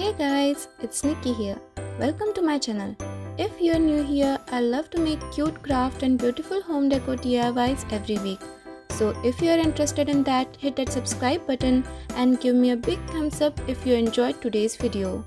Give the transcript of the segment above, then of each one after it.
Hey guys, it's Nikki here. Welcome to my channel. If you're new here, I love to make cute craft and beautiful home decor DIYs every week. So if you're interested in that, hit that subscribe button and give me a big thumbs up if you enjoyed today's video.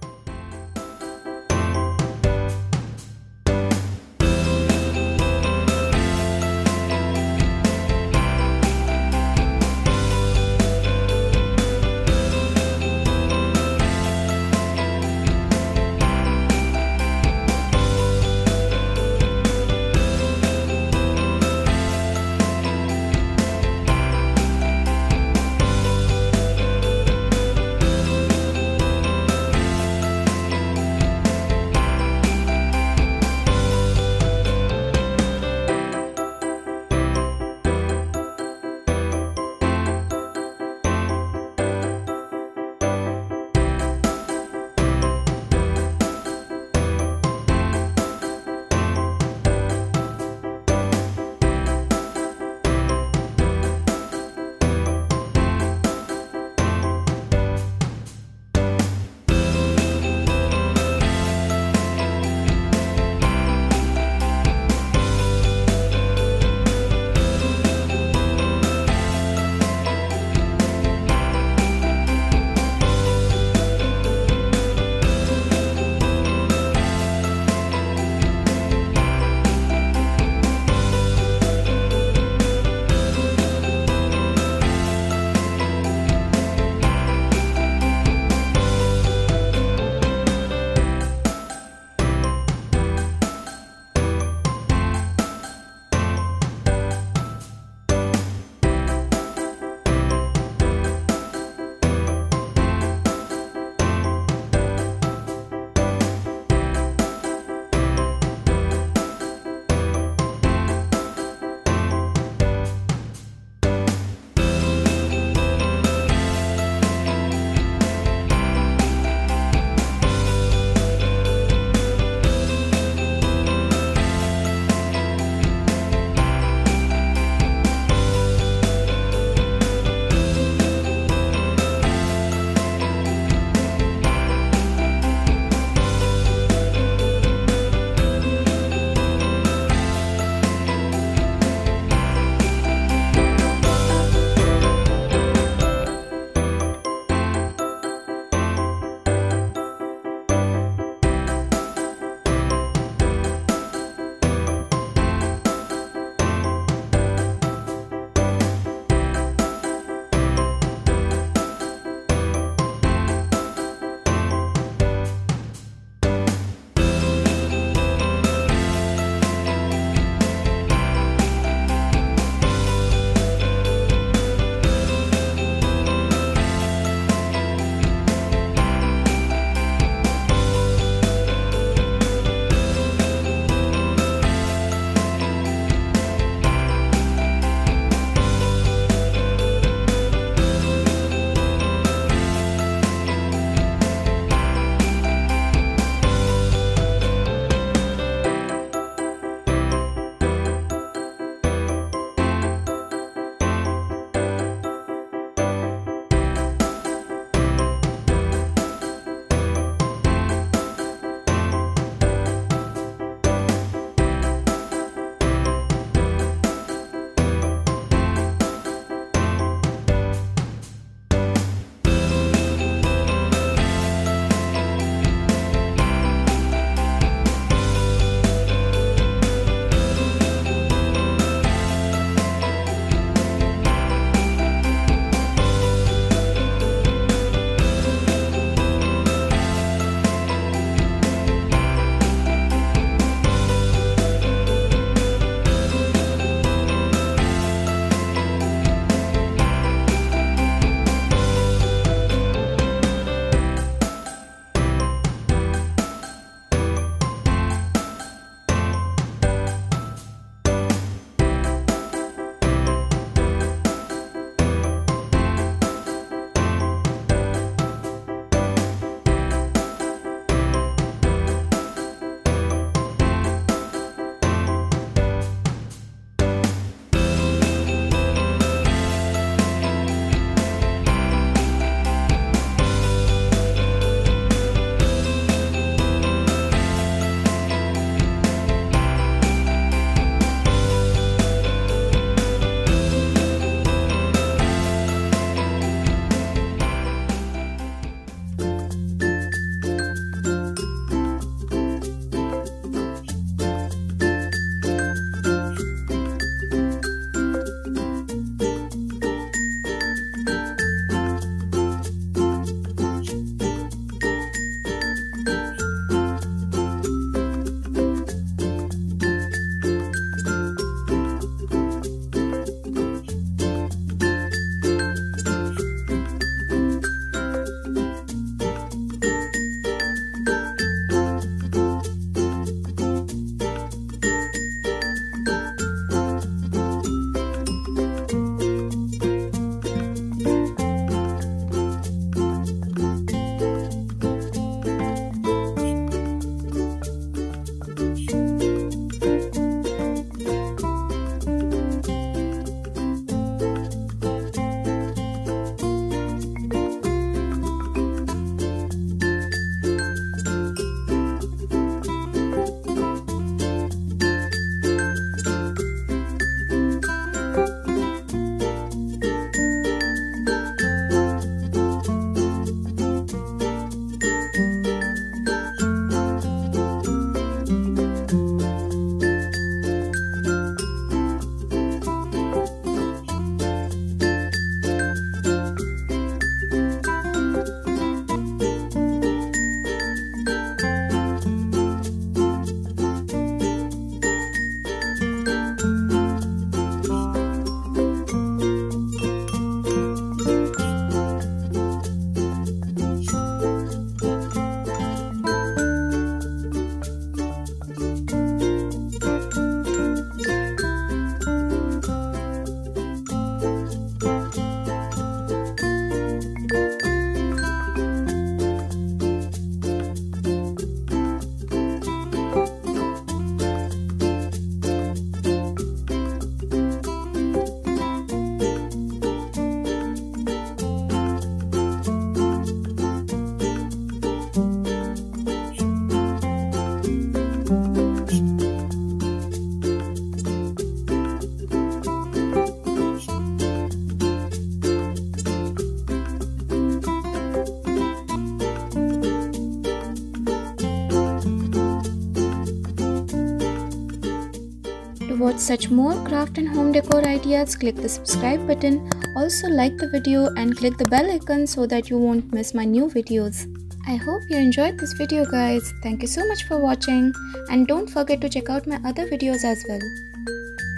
watch such more craft and home decor ideas, click the subscribe button. Also like the video and click the bell icon so that you won't miss my new videos. I hope you enjoyed this video guys. Thank you so much for watching and don't forget to check out my other videos as well.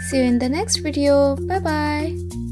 See you in the next video. Bye bye.